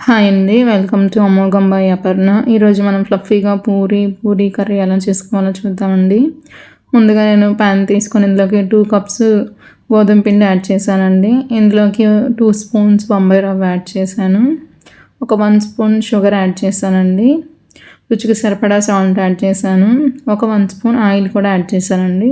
Hi అండి. Welcome to అమోఘం by Aparna. ఈరోజు మనం ఫ్లఫీగా పూరీ కర్రీ ఎలా చేసుకోవాలో చూద్దామండి. ముందుగా నేను ప్యాన్ తీసుకొని ఇందులోకి 2 కప్స్ గోధుమ పిండి యాడ్ చేశానండి. ఇందులోకి 2 స్పూన్స్ బొంబాయి రవ్వ యాడ్ చేశాను. ఒక 1 స్పూన్ షుగర్ యాడ్ చేశానండి. రుచికి సరిపడా సాల్ట్ యాడ్ చేశాను. ఒక 1 స్పూన్ ఆయిల్ కూడా యాడ్ చేశానండి.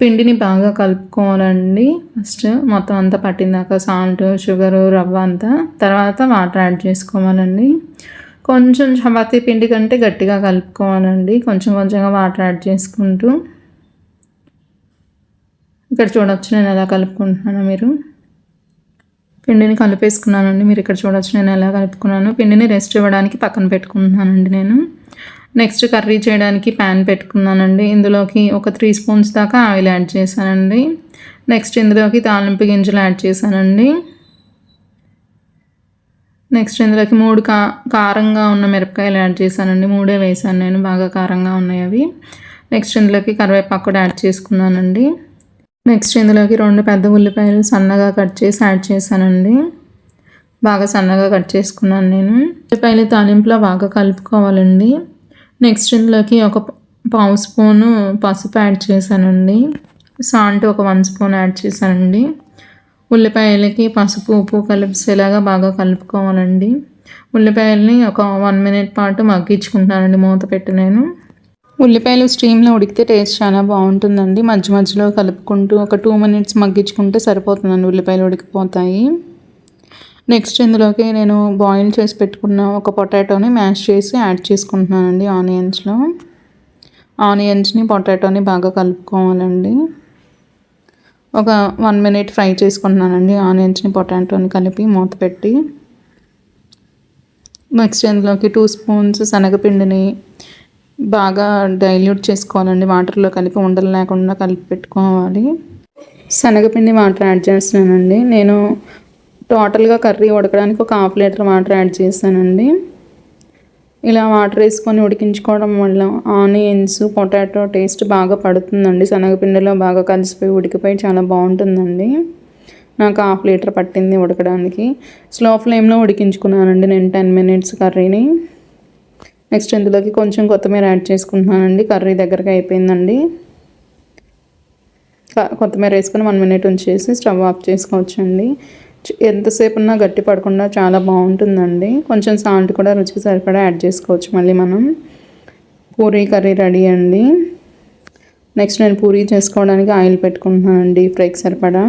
పిండిని బాగా కలుపుకోవాలండి. ఫస్ట్ మొత్తం అంతా పట్టిందాక సాల్ట్, షుగరు, రవ్వ అంతా. తర్వాత వాటర్ యాడ్ చేసుకోవాలండి. కొంచెం చపాతీ పిండి కంటే గట్టిగా కలుపుకోవాలండి. కొంచెం కొంచెంగా వాటర్ యాడ్ చేసుకుంటూ. ఇక్కడ చూడొచ్చు నేను ఎలా కలుపుకుంటున్నాను. మీరు పిండిని కలిపేసుకున్నానండి. మీరు ఇక్కడ చూడొచ్చు నేను ఎలా కలుపుకున్నాను. పిండిని రెస్ట్ ఇవ్వడానికి పక్కన పెట్టుకుంటున్నానండి నేను. నెక్స్ట్ కర్రీ చేయడానికి ప్యాన్ పెట్టుకున్నానండి. ఇందులోకి ఒక 3 స్పూన్స్ దాకా ఆయిల్ యాడ్ చేశానండి. నెక్స్ట్ ఇందులోకి తాలింపు గింజలు యాడ్ చేశానండి. నెక్స్ట్ ఇందులోకి 3 కారంగా ఉన్న మిరపకాయలు యాడ్ చేశానండి. 3 వేసాను నేను, బాగా కారంగా ఉన్నాయి అవి. నెక్స్ట్ ఇందులోకి కరివేపాకు కూడా యాడ్ చేసుకున్నానండి. నెక్స్ట్ ఇందులోకి 2 పెద్ద ఉల్లిపాయలు సన్నగా కట్ చేసి యాడ్ చేశానండి. బాగా సన్నగా కట్ చేసుకున్నాను నేను. ఉల్లిపాయలు తాలింపులో బాగా కలుపుకోవాలండి. నెక్స్ట్ ఇందులోకి ఒక పావు స్పూను పసుపు యాడ్ చేశానండి. సాల్ట్ ఒక 1 స్పూన్ యాడ్ చేశానండి. ఉల్లిపాయలకి పసుపు ఉప్పు కలిసేలాగా బాగా కలుపుకోవాలండి. ఉల్లిపాయలని ఒక 1 మినిట్ పాటు మగ్గించుకుంటున్నానండి మూత పెట్టి నేను. ఉల్లిపాయలు స్టీమ్లో ఉడికితే టేస్ట్ చాలా బాగుంటుందండి. మధ్య మధ్యలో కలుపుకుంటూ ఒక 2 మినిట్స్ మగ్గించుకుంటే సరిపోతుందండి, ఉల్లిపాయలు ఉడికిపోతాయి. నెక్స్ట్ ఇందులోకి నేను బాయిల్ చేసి పెట్టుకున్న ఒక పొటాటోని మ్యాష్ చేసి యాడ్ చేసుకుంటున్నానండి. ఆనియన్స్ని పొటాటోని బాగా కలుపుకోవాలండి. ఒక 1 మినిట్ ఫ్రై చేసుకుంటున్నానండి ఆనియన్స్ని పొటాటోని కలిపి మూత పెట్టి. నెక్స్ట్ ఇందులోకి 2 స్పూన్స్ శనగపిండిని బాగా డైల్యూట్ చేసుకోవాలండి. వాటర్లో కలిపి ఉండలు లేకుండా కలిపి పెట్టుకోవాలి. శనగపిండి వాటర్ యాడ్ చేస్తున్నానండి. నేను టోటల్గా కర్రీ ఉడకడానికి ఒక 1/2 లీటర్ వాటర్ యాడ్ చేశానండి. ఇలా వాటర్ వేసుకొని ఉడికించుకోవడం వల్ల ఆనియన్స్ పొటాటో టేస్ట్ బాగా పడుతుందండి. శనగపిండిలో బాగా కలిసిపోయి ఉడికిపోయి చాలా బాగుంటుందండి. నాకు 1/2 లీటర్ పట్టింది ఉడకడానికి. స్లో ఫ్లేమ్లో ఉడికించుకున్నానండి నేను 10 మినిట్స్ కర్రీని. నెక్స్ట్ ఇందులోకి కొంచెం కొత్తిమీర యాడ్ చేసుకుంటున్నానండి. కర్రీ దగ్గరగా అయిపోయిందండి. కొత్తిమీర వేసుకొని 1 మినిట్ ఉంచేసి స్టవ్ ఆఫ్ చేసుకోవచ్చండి. ఎంతసేపు ఉన్నా గట్టి పడకుండా చాలా బాగుంటుందండి. కొంచెం సాల్ట్ కూడా రుచికి సరిపడా యాడ్ చేసుకోవచ్చు మళ్ళీ మనం. పూరీ కర్రీ రెడీ అండి. నెక్స్ట్ నేను పూరీ చేసుకోవడానికి ఆయిల్ పెట్టుకుంటున్నానండి ఫ్రైకి సరిపడా.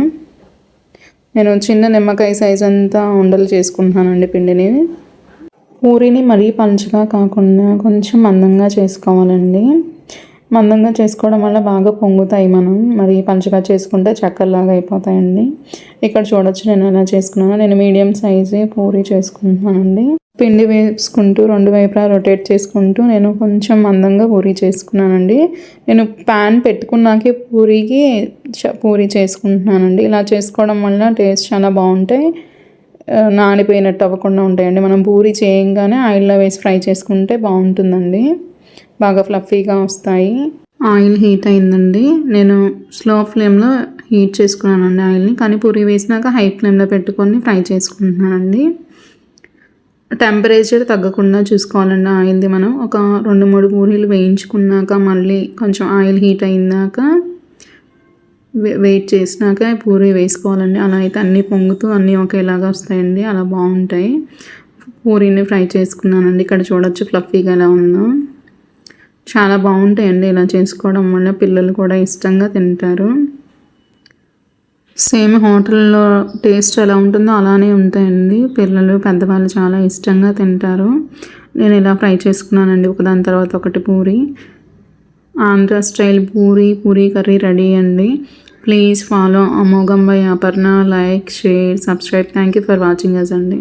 నేను చిన్న నిమ్మకాయ సైజ్ అంతా ఉండలు చేసుకుంటున్నానండి పిండిని. పూరీని మరీ పలుచగా కాకుండా కొంచెం మందంగా చేసుకోవాలండి. మందంగా చేసుకోవడం వల్ల బాగా పొంగుతాయి. మనం మరి పలుచగా చేసుకుంటే చక్కర్లాగా అయిపోతాయండి. ఇక్కడ చూడొచ్చు నేను ఎలా చేసుకున్నాను. నేను మీడియం సైజు పూరీ చేసుకుంటున్నానండి. పిండి వేసుకుంటూ 2 వైపులా రొటేట్ చేసుకుంటూ నేను కొంచెం మందంగా పూరీ చేసుకున్నానండి. నేను ప్యాన్ పెట్టుకున్నాకే పూరీ చేసుకుంటున్నానండి. ఇలా చేసుకోవడం వల్ల టేస్ట్ చాలా బాగుంటాయి. నానిపోయినట్టు అవ్వకుండా ఉంటాయండి. మనం పూరీ చేయంగానే ఆయిల్లో వేసి ఫ్రై చేసుకుంటే బాగుంటుందండి. బాగా ఫ్లఫీగా వస్తాయి. ఆయిల్ హీట్ అయిందండి. నేను స్లో ఫ్లేమ్లో హీట్ చేసుకున్నానండి ఆయిల్ని. కానీ పూరీ వేసినాక హై ఫ్లేమ్లో పెట్టుకొని ఫ్రై చేసుకుంటున్నానండి. టెంపరేచర్ తగ్గకుండా చూసుకోవాలండి ఆయిల్ది. మనం ఒక 2-3 పూరీలు వేయించుకున్నాక మళ్ళీ కొంచెం ఆయిల్ హీట్ అయిందాక వెయిట్ చేసినాక పూరీ వేసుకోవాలండి. అలా అయితే అన్నీ పొంగుతూ అన్నీ ఒకేలాగా వస్తాయండి. అలా బాగుంటాయి. పూరీని ఫ్రై చేసుకున్నానండి. ఇక్కడ చూడొచ్చు ఫ్లఫీగా ఎలా ఉందో. చాలా బాగుంటాయండి ఇలా చేసుకోవడం వల్ల. పిల్లలు కూడా ఇష్టంగా తింటారు. సేమ్ హోటల్లో టేస్ట్ ఎలా ఉంటుందో అలానే ఉంటాయండి. పిల్లలు పెద్దవాళ్ళు చాలా ఇష్టంగా తింటారు. నేను ఇలా ఫ్రై చేసుకున్నానండి ఒకదాని తర్వాత ఒకటి puri. Andhra style puri curry ready అండి. ప్లీజ్ ఫాలో అమోఘం by Aparna. Like, share, subscribe. Thank you for watching us అండి.